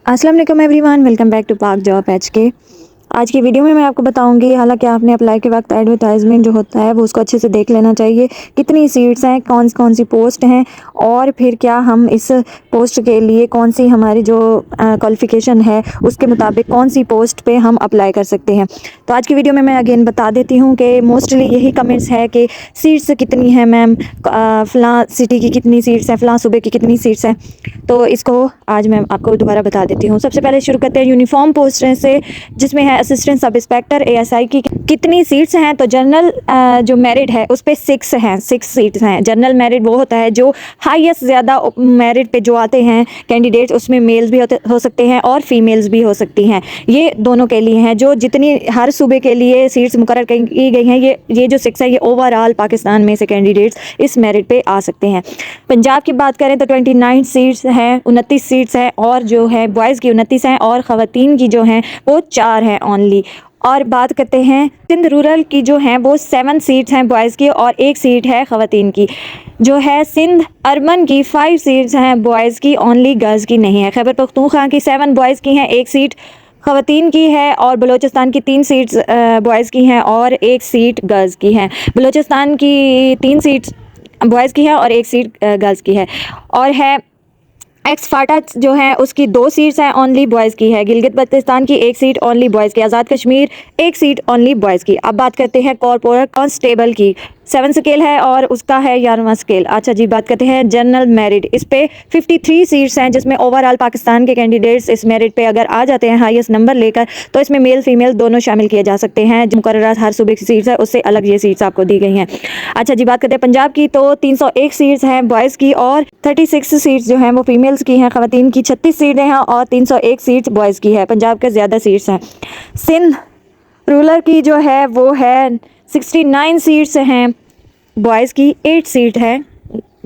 अस्सलाम वालेकुम everyone, welcome back to पाक जॉब HK। आज की वीडियो में मैं आपको बताऊंगी, हालांकि आपने अप्लाई के वक्त एडवर्टाइजमेंट जो होता है वो उसको अच्छे से देख लेना चाहिए। कितनी सीट्स हैं, कौन सी पोस्ट हैं और फिर क्या हम इस पोस्ट के लिए कौन सी हमारी जो क्वालिफ़िकेशन है उसके मुताबिक कौन सी पोस्ट पे हम अप्लाई कर सकते हैं। तो आज की वीडियो में मैं अगेन बता देती हूँ कि मोस्टली यही कमेंट्स है कि सीट्स कितनी हैं मैम, फ़लाँ सिटी की कितनी सीट्स हैं, फ़लाँ सूबे की कितनी सीट्स हैं। तो इसको आज मैं आपको दोबारा बता देती हूँ। सबसे पहले शुरू करते हैं यूनिफॉर्म पोस्ट से, जिसमें है असिस्टेंट सब इंस्पेक्टर ASI की कितनी सीट्स हैं। तो जनरल जो मेरिट है उस पर 6 हैं, 6 सीट्स हैं। जनरल मेरिट वो होता है जो हाईएस्ट ज़्यादा मेरिट पे जो आते हैं कैंडिडेट्स, उसमें मेल्स भी हो सकते हैं और फीमेल्स भी हो सकती हैं। ये दोनों के लिए हैं, जो जितनी हर सूबे के लिए सीट्स मुकर्रर की गई हैं। ये जो 6 है ये ओवरऑल पाकिस्तान में से कैंडिडेट्स इस मेरिट पे आ सकते हैं। पंजाब की बात करें तो 29 सीट्स हैं, 29 सीट्स हैं और जो है बॉयज़ की 29 हैं और ख़वातीन की जो हैं वो 4 हैं ओनली। और बात करते हैं सिंध रूरल की, जो हैं वो 7 सीट्स हैं बॉयज़ की और 1 सीट है ख़वातीन की। जो है सिंध अर्बन की 5 सीट्स हैं बॉयज़ की ओनली, गर्ल्स की नहीं है। खैबर पख्तूनख्वा की 7 बॉयज़ की हैं, 1 सीट ख़वातीन की है। और बलूचिस्तान की 3 सीट्स बॉयज़ की हैं और 1 सीट गर्ल्स की हैं। बलूचिस्तान की 3 सीट्स बॉयज़ की है और 1 सीट गर्ल्स की है। और है एक्स-फाटा जो है उसकी 2 सीट्स हैं ओनली, बॉयज़ की है। गिलगित बल्तिस्तान की 1 सीट ओनली बॉयज़ की। Azad Kashmir 1 seat only boys की। अब बात करते हैं कॉर्पोरल कांस्टेबल की, 7 स्केल है और उसका है 11वां स्केल। अच्छा जी, बात करते हैं जनरल मेरिट। इस पे 53 सीट्स हैं, जिसमें ओवरऑल पाकिस्तान के कैंडिडेट्स इस मेरिट पे अगर आ जाते हैं हाईएस्ट नंबर लेकर, तो इसमें मेल फीमेल दोनों शामिल किए जा सकते हैं। जो मुकर्रर हर सूबे की सीट्स है उससे अलग ये सीट्स आपको दी गई हैं। अच्छा जी, बात करते हैं पंजाब की, तो 301 सीट्स हैं बॉयज़ की और 36 सीट्स जो हैं वो फीमेल्स की हैं। ख़वातीन की 36 सीटें हैं और 301 सीट्स बॉयज़ की है। पंजाब के ज़्यादा सीट्स हैं। सिंध रूरल की जो है वो है 69 सीट्स हैं बॉयज़ की, 8 सीट है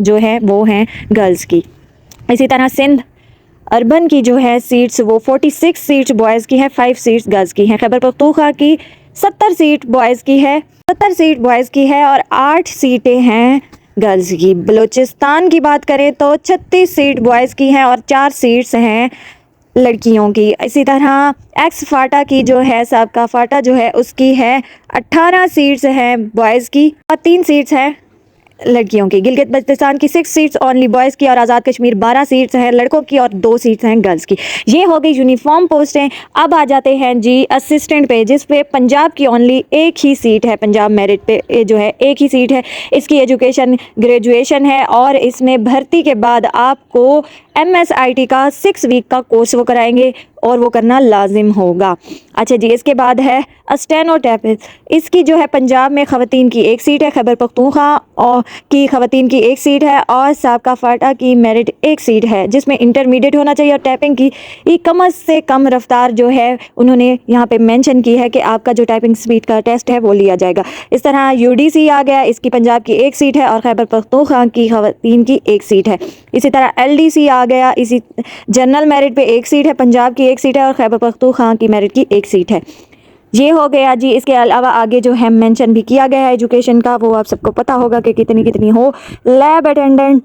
जो है वो हैं गर्ल्स की। इसी तरह सिंध अर्बन की जो है सीट्स वो 46 सीट्स बॉयज़ की है, 5 सीट्स गर्ल्स की हैं। खैबर पख्तूनख्वा की 70 सीट बॉयज़ की है, 70 सीट बॉयज़ की है और 8 सीटें हैं गर्ल्स की। बलूचिस्तान की बात करें तो 36 सीट बॉयज़ की हैं और 4 सीट्स हैं लड़कियों की। इसी तरह एक्स-फाटा की जो है, साबका फाटा जो है उसकी है 18 सीट्स हैं बॉयज़ की और 3 सीट्स हैं लड़कियों की। गिलगित बल्तिस्तान की 6 सीट्स ओनली बॉयज़ की और आज़ाद कश्मीर 12 सीट्स हैं लड़कों की और 2 सीट्स हैं गर्ल्स की। ये हो गई यूनिफॉर्म पोस्टें। अब आ जाते हैं जी असिस्टेंट पे, जिस पे पंजाब की ओनली 1 ही सीट है। पंजाब मेरिट पे जो है 1 ही सीट है। इसकी एजुकेशन ग्रेजुएशन है और इसमें भर्ती के बाद आपको MSIT का 6 वीक का कोर्स वो कराएंगे और वो करना लाजिम होगा। अच्छा जी, इसके बाद है स्टेनोटाइपिस्ट। इसकी जो है पंजाब में ख़वातीन की 1 सीट है, खैबर पख्तूनख्वा और की ख़वातीन की 1 सीट है और साबका फाटा की मेरिट 1 सीट है, जिसमें इंटरमीडिएट होना चाहिए और टाइपिंग की कम से कम रफ्तार जो है उन्होंने यहाँ पे मेंशन की है कि आपका जो टाइपिंग स्पीड का टेस्ट है वो लिया जाएगा। इस तरह UDC आ गया, इसकी पंजाब की 1 सीट है और खैबर पख्तूनख्वा की ख़वातीन की 1 सीट है। इसी तरह LDC आ गया, इसी जनरल मेरिट पे 1 सीट है, पंजाब की 1 सीट है और खैबर पख्तूनख्वा की मेरिट की 1 सीट है। ये हो गया जी। इसके अलावा आगे जो है मेंशन भी किया गया है एजुकेशन का, वो आप सबको पता होगा कि कितनी कितनी हो। लैब अटेंडेंट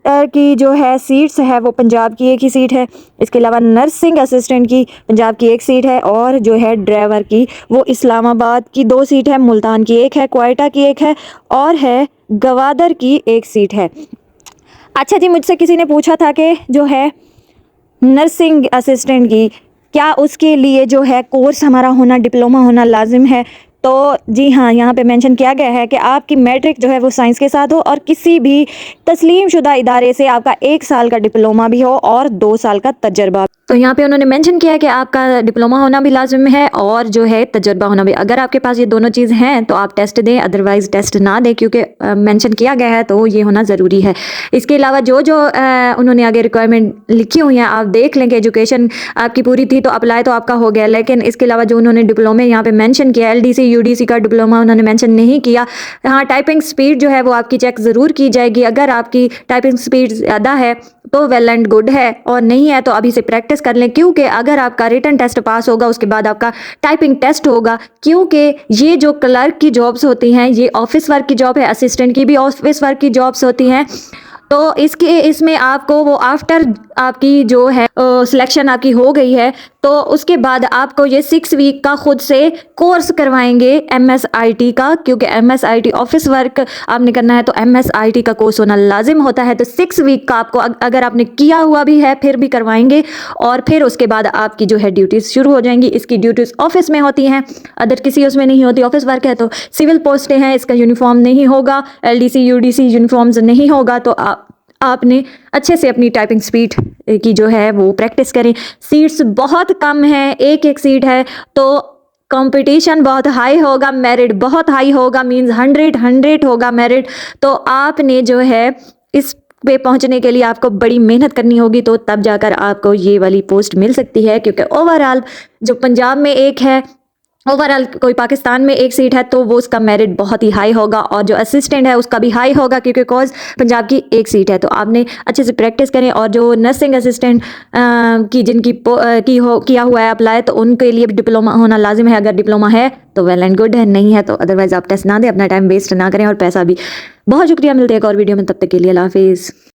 की जो है सीट्स है वो पंजाब की 1 ही सीट है। इसके अलावा नर्सिंग असिस्टेंट की पंजाब की 1 सीट है और जो है ड्राइवर की वो इस्लामाबाद की 2 सीट है, मुल्तान की 1 है, क्वेटा की 1 है और है गवादर की 1 सीट है। अच्छा जी, मुझसे किसी ने पूछा था कि जो है नर्सिंग असिस्टेंट की क्या उसके लिए जो है कोर्स हमारा होना, डिप्लोमा होना लाजिम है। तो जी हाँ, यहाँ पे मेंशन किया गया है कि आपकी मैट्रिक जो है वो साइंस के साथ हो और किसी भी तस्लीम शुदा इदारे से आपका 1 साल का डिप्लोमा भी हो और 2 साल का तजर्बा। तो यहाँ पे उन्होंने मेंशन किया है कि आपका डिप्लोमा होना भी लाजिम है और जो है तजर्बा होना भी। अगर आपके पास ये दोनों चीज़ हैं तो आप टेस्ट दें, अदरवाइज़ टेस्ट ना दें, क्योंकि मेंशन किया गया है तो ये होना ज़रूरी है। इसके अलावा जो उन्होंने आगे रिक्वायरमेंट लिखी हुई हैं आप देख लें कि एजुकेशन आपकी पूरी थी तो अप्लाई तो आपका हो गया, लेकिन इसके अलावा जो उन्होंने डिप्लोमे यहाँ पे मेंशन किया, LDC UDC का डिप्लोमा उन्होंने मेंशन नहीं किया। हाँ, टाइपिंग स्पीड जो है वो आपकी चेक ज़रूर की जाएगी। अगर आपकी टाइपिंग स्पीड ज़्यादा है तो वेल एंड गुड है और नहीं है तो अभी से प्रैक्टिस कर लें, क्योंकि अगर आपका रिटन टेस्ट पास होगा उसके बाद आपका टाइपिंग टेस्ट होगा। क्योंकि ये जो क्लर्क की जॉब्स होती हैं ये ऑफिस वर्क की जॉब है, असिस्टेंट की भी ऑफिस वर्क की जॉब्स होती हैं। तो इसमें आपको वो आफ्टर आपकी जो है सिलेक्शन आपकी हो गई है तो उसके बाद आपको ये 6 वीक का खुद से कोर्स करवाएंगे MSIT का, क्योंकि MSIT ऑफिस वर्क आपने करना है तो MSIT का कोर्स होना लाजिम होता है। तो 6 वीक का आपको अगर आपने किया हुआ भी है फिर भी करवाएंगे और फिर उसके बाद आपकी जो है ड्यूटीज़ शुरू हो जाएंगी। इसकी ड्यूटीज़ ऑफिस में होती हैं, अदर किसी उसमें नहीं होती। ऑफिस वर्क है तो सिविल पोस्टें हैं, इसका यूनिफॉर्म नहीं होगा, LDC UDC यूनिफॉर्म्स नहीं होगा। तो आपने अच्छे से अपनी टाइपिंग स्पीड की जो है वो प्रैक्टिस करें। सीट्स बहुत कम है, एक एक सीट है तो कंपटीशन बहुत हाई होगा, मेरिट बहुत हाई होगा, मींस 100 होगा मेरिट। तो आपने जो है इस पे पहुंचने के लिए आपको बड़ी मेहनत करनी होगी, तो तब जाकर आपको ये वाली पोस्ट मिल सकती है। क्योंकि ओवरऑल जो पंजाब में एक है, ओवरऑल कोई पाकिस्तान में एक सीट है तो वो उसका मेरिट बहुत ही हाई होगा और जो असिस्टेंट है उसका भी हाई होगा, क्योंकि कॉज पंजाब की एक सीट है। तो आपने अच्छे से प्रैक्टिस करें। और जो नर्सिंग असिस्टेंट की जिनकी किया हुआ है अप्लाई, तो उनके लिए भी डिप्लोमा होना लाजिम है। अगर डिप्लोमा है तो वेल एंड गुड है, नहीं है तो अदरवाइज आप टेस्ट ना दें, अपना टाइम वेस्ट ना करें और पैसा भी। बहुत शुक्रिया, मिलते हैं एक और वीडियो में, तब तक के लिए अल्लाह हाफिज़।